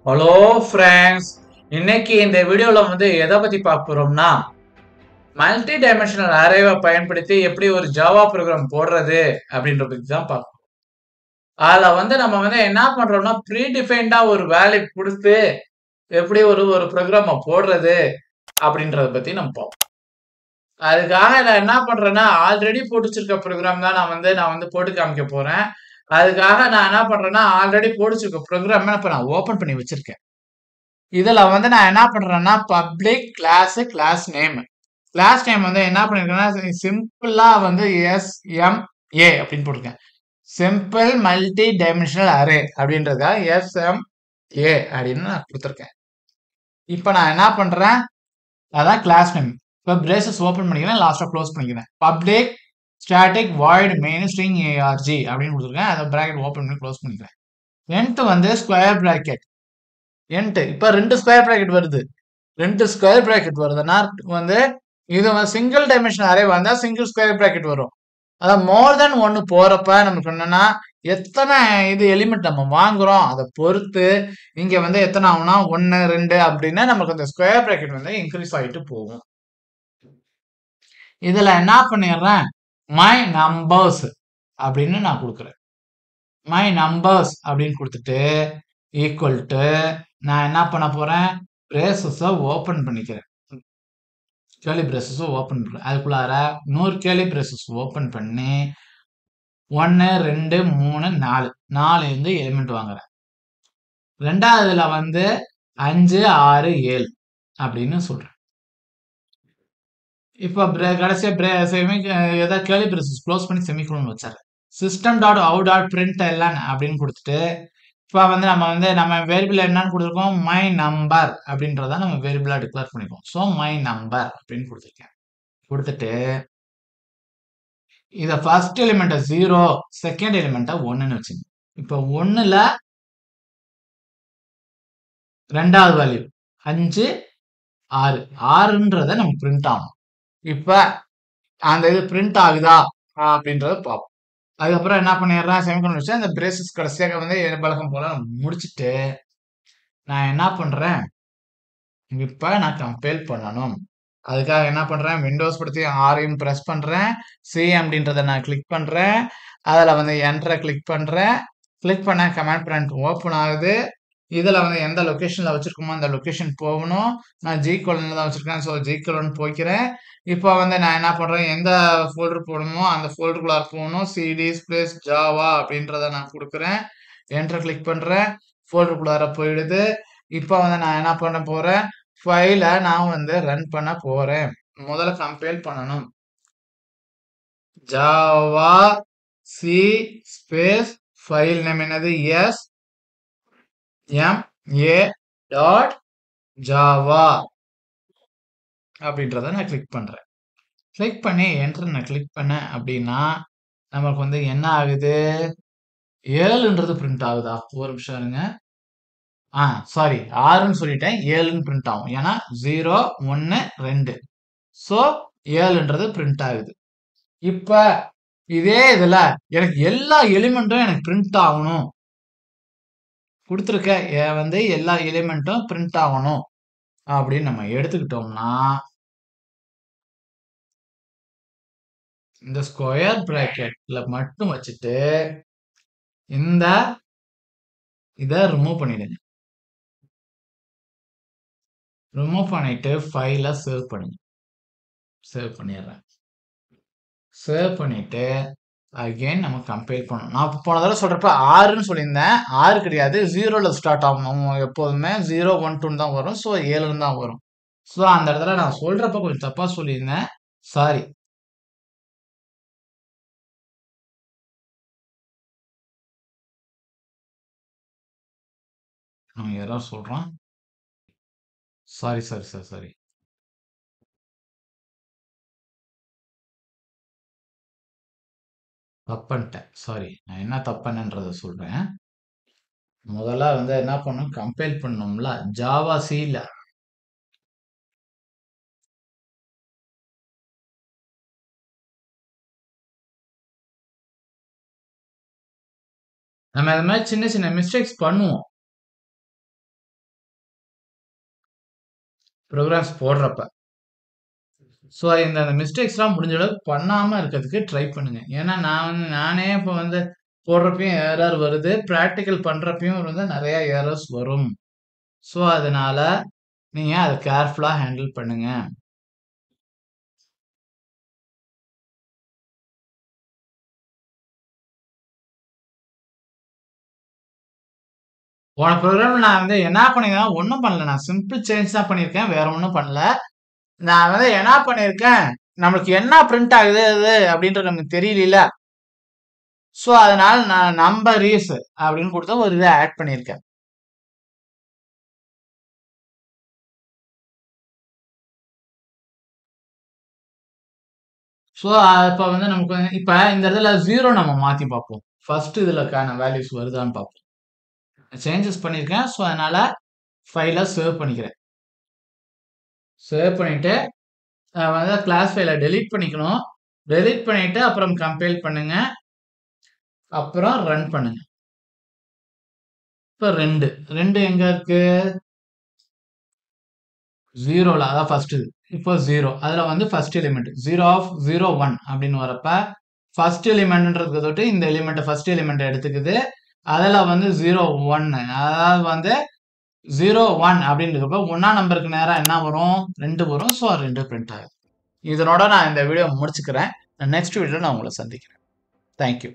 Hello friends, இன்னைக்கு இந்த வீடியோல எதை பத்தி பார்க்க போறோம்னா மல்டி டைமென்ஷனல் அரேவை பயன்படுத்தி எப்படி ஒரு ஜாவா ப்ரோக்ராம் போடுறது அப்படின்ற பத்தி தான் பார்ப்போம். அதுல நம்ம என்ன பண்றோம்னா ப்ரீ டிஃபைன்டா ஒரு வேல்யூ கொடுத்து எப்படி ஒரு ஒரு ப்ரோக்ராம போடுறது அப்படின்றத பத்தி நம்ம பார்ப்போம். அதுக்காக நான் என்ன பண்றேன்னா ஆல்ரெடி போட்டு வச்சிருக்க ப்ரோக்ராம் தான் நான் போட்டு காமிக்க போறேன். அதுக்காக நான் என்ன பண்றேன்னா ஆல்ரெடி போட்டு வச்சிருக்க ப்ரோக்ராம் இப்ப நான் ஓபன் பண்ணி வச்சிருக்கேன். இதுல நான் என்ன பண்றேன்னா பப்ளிக் கிளாஸ் நேம் என்ன பண்ணிருக்கேன்னா சிம்பிளா எஸ்எம்ஏ அப்படின்னு போட்டிருக்கேன். சிம்பிள் மல்டி டைமென்ஷனல் அரே அப்படின்றத எஸ்எம்ஏ அப்படின்னு நான் கொடுத்துருக்கேன். இப்போ நான் என்ன பண்றேன், அதான் கிளாஸ் நேம். இப்போ பிரேசஸ் ஓபன் பண்ணிக்கிறேன், லாஸ்டா க்ளோஸ் பண்ணிக்கிறேன். Public static void main string ARG அப்படின்னு கொடுத்துருக்கேன். அதை பிராக்கெட் ஓபன் பண்ணி க்ளோஸ் பண்ணிக்கிறேன். என்ட் ஸ்கொயர் பிராக்கெட் என்ட் இப்போ 2 ஸ்கொயர் பிராக்கெட் வருது. 2 ஸ்கொயர் பிராக்கெட் வருதுன்னா இது சிங்கிள் டைமென்ஷன் அரே வந்தா சிங்கிள் ஸ்கொயர் பிராக்கெட் வரும். அதான் மோர் தென் ஒன்னு போறப்ப நமக்கு என்னன்னா எத்தனை இது எலிமெண்ட் நம்ம வாங்குறோம் அதை பொறுத்து இங்க எத்தனை ஆகும்னா 1 2 அப்படின்னா நமக்கு அந்த ஸ்கொயர் பிராக்கெட் இன்க்ரீஸ் ஆகிட்டு போகும். இதுல என்ன பண்ணிடுறேன், மை நம்பர்ஸ் அப்படின்னு நான் கொடுக்குறேன். மை நம்பர்ஸ் அப்படின்னு கொடுத்துட்டு ஈக்குவல் டு நான் என்ன பண்ண போறேன், பிரேசஸை ஓபன் பண்ணிக்கிறேன். கேர்லி பிரேசஸ் ஓபன் பண்ணுறேன். அதுக்குள்ளார 100 கேர்லி பிரேசஸ் ஓபன் பண்ணி 1 2 3 4 4 எலிமெண்ட் வாங்குறேன். ரெண்டாவதுல 5 6 7 அப்படின்னு சொல்றேன். இப்போ கடைசியா ஏதாவது கேர்லி பிரேசஸ் க்ளோஸ் பண்ணி செமிகோலன் வச்சாரு. System dot out dot print எல்லாம் அப்படின்னு கொடுத்துட்டு இப்போ நம்ம வேரியபிள் என்னன்னு கொடுத்துருக்கோம், மை நம்பர் அப்படின்றத நம்ம வேரியபிளா டிக்ளேர் பண்ணிருக்கோம். ஸோ மை நம்பர் அப்படின்னு கொடுத்துருக்கேன். கொடுத்துட்டு இத ஃபர்ஸ்ட் எலிமெண்ட்டை 0, செகண்ட் எலிமெண்ட்டை 1ன்னு வச்சுங்க. இப்போ 1ல ரெண்டாவது வேல்யூ 5 6 6ன்றத நம்ம பிரிண்ட் ஆகும். இப்ப அந்த இது பிரிண்ட் ஆகுதா அப்படின்றத பார்ப்போம். அதுக்கப்புறம் என்ன பண்ணிடுறேன், செமிகோலன் வச்சு அந்த பிரேசஸ் கடைசியாக பழக்கம் போல முடிச்சுட்டு நான் என்ன பண்றேன், இப்ப நான் கம்பைல் பண்ணணும். அதுக்காக என்ன பண்றேன், விண்டோஸ் படுத்தி ஆரையும் பிரஸ் பண்றேன், சி அப்படின்றத நான் கிளிக் பண்றேன். அதுல என்டரை கிளிக் பண்றேன். கிளிக் பண்ண கமாண்ட் ப்ராம்ப்ட் ஓப்பன் ஆகுது. இதுல எந்த லொகேஷன்ல வச்சிருக்கோமோ அந்த லொகேஷன் போகணும். நான் ஜி கோலன்ல தான் வச்சிருக்கேன், ஸோ ஜி கோலன் போய்க்கிறேன். இப்போ நான் என்ன பண்றேன், எந்த ஃபோல்டர் போடணுமோ அந்த ஃபோல்டருக்குள்ளார போகணும். சிடி ஸ்பேஸ் ஜாவா அப்படின்றத நான் கொடுக்குறேன். என்டர் கிளிக் பண்றேன், ஃபோல்டருக்குள்ளார போயிடுது. இப்போ நான் என்ன பண்ண போறேன், ஃபைலை நான் ரன் பண்ண போறேன். முதல்ல கம்பைல் பண்ணணும். Java C space file name என்னது, S M A dot Java அப்படின்றத நான் கிளிக் பண்றேன். கிளிக் பண்ணி என்டர் நான் கிளிக் பண்ணேன் அப்படின்னா நமக்கு என்ன ஆகுது, 7ன்றது பிரிண்ட் ஆகுதா, ஒரு நிமிஷம் இருங்க. சாரி 6ன்னு சொல்லிட்டேன், 7ன்னு பிரிண்ட் ஆகும். ஏன்னா 0 1 2, ஸோ 7ன்றது பிரிண்ட் ஆகுது. இப்ப இதே இதுல எனக்கு எல்லா எலிமெண்ட்டும் எனக்கு பிரிண்ட் ஆகணும், கொடுத்துருக்க எல்லா எலிமெண்ட்டும் பிரிண்ட் ஆகணும் அப்படின்னு நம்ம எடுத்துக்கிட்டோம்னா இந்த ஸ்கொயர் பிராக்கெட்ல மட்டும் வச்சுட்டு இந்த இதை ரிமூவ் பண்ணிடுங்க. ரிமூவ் பண்ணிட்டு ஃபைலை சேவ் பண்ணுங்க. சேவ் பண்ணிடுறேன். சேவ் பண்ணிட்டு அகைன் நம்ம கம்பைல் பண்ணணும். நான் போன தடவை சொல்றப்ப 6ன்னு சொல்லியிருந்தேன், 6 கிடையாது, 0ல ஸ்டார்ட் ஆகும். எப்போதுமே 0 1 2 தான் வரும், ஸோ 7ன்னு தான் வரும். ஸோ அந்த இடத்துல நான் சொல்றப்ப கொஞ்சம் தப்பா சொல்லியிருந்தேன், சாரி. நம்ம யாராவது சொல்றோம், சாரி சாரி சாரி சாரி. தப்புன்ட்டேன், சாரி. நான் என்ன தப்புன்றதை சொல்றேன். முதல்ல என்ன பண்ணணும், கம்பைல் பண்ணோம்ல ஜாவா சில நம்ம அது மாதிரி சின்ன சின்ன மிஸ்டேக்ஸ் பண்ணுவோம். ப்ரோக்ராம்ஸ் போடுறப்ப. ஸோ இந்த மிஸ்டேக்ஸ்லாம் முடிஞ்ச அளவுக்கு பண்ணாம இருக்கிறதுக்கு ட்ரை பண்ணுங்க. ஏன்னா நானே இப்போ வந்து போடுறப்பயும் எரர் வருது. பிராக்டிகல் பண்றப்பயும் வந்து நெறைய எரர்ஸ் வரும். ஸோ அதனால நீங்க அத கேர்ஃபுல்லா ஹேண்டில் பண்ணுங்க. போன ப்ரோகிராம்ல நான் வந்து என்ன பண்ணியிருக்கேன், ஒண்ணும் பண்ணல. நான் சிம்பிள் சேஞ்ச் தான் பண்ணியிருக்கேன். வேற ஒண்ணும் பண்ணல. நான் வந்து என்ன பண்ணியிருக்கேன், நம்மளுக்கு என்ன பிரிண்ட் ஆகுது அது அப்படின்றது நமக்கு தெரியல. ஸோ அதனால நான் நம்பரீஸ் அப்படின்னு கொடுத்து ஒரு இதை ஆட் பண்ணியிருக்கேன். ஸோ இப்போ வந்து நமக்கு இப்போ இந்த இடத்துல 0 நம்ம மாத்தி பார்ப்போம். ஃபர்ஸ்ட் இதுலக்கான வேல்யூஸ் வருதான்னு பார்ப்போம். சேஞ்சஸ் பண்ணியிருக்கேன். ஸோ அதனால ஃபைலை சேவ் பண்ணிக்கிறேன். சேவ் பண்ணிட்டு வந்து கிளாஸ் ஃபைலை டெலீட் பண்ணிக்கணும். டெலீட் பண்ணிட்டு அப்புறம் கம்பைல் பண்ணுங்க. அப்புறம் ரன் பண்ணுங்க. இப்போ 2 எங்க இருக்கு? 0ல அதான் ஃபர்ஸ்ட் இது. இப்போ 0 அதுல வந்து ஃபர்ஸ்ட் எலிமெண்ட் 0 ஆஃப் 0 1 அப்படின்னு வரப்ப ஃபர்ஸ்ட் எலிமெண்ட்ன்றது தொட்டு இந்த எலிமெண்ட் ஃபர்ஸ்ட் எலிமெண்ட் எடுத்துக்குது. அதுல வந்து 0 1 அதாவது வந்து 0 1 அப்படின்றப்ப 1ஆம் நம்பருக்கு நேரா என்ன வரும்? 2 வரும். ஸோ 2 பிரிண்ட் ஆகும். இதனோட நான் இந்த வீடியோ முடிச்சுக்கிறேன். நெக்ஸ்ட் வீடியோல நான் உங்களை சந்திக்கிறேன். தேங்க்யூ.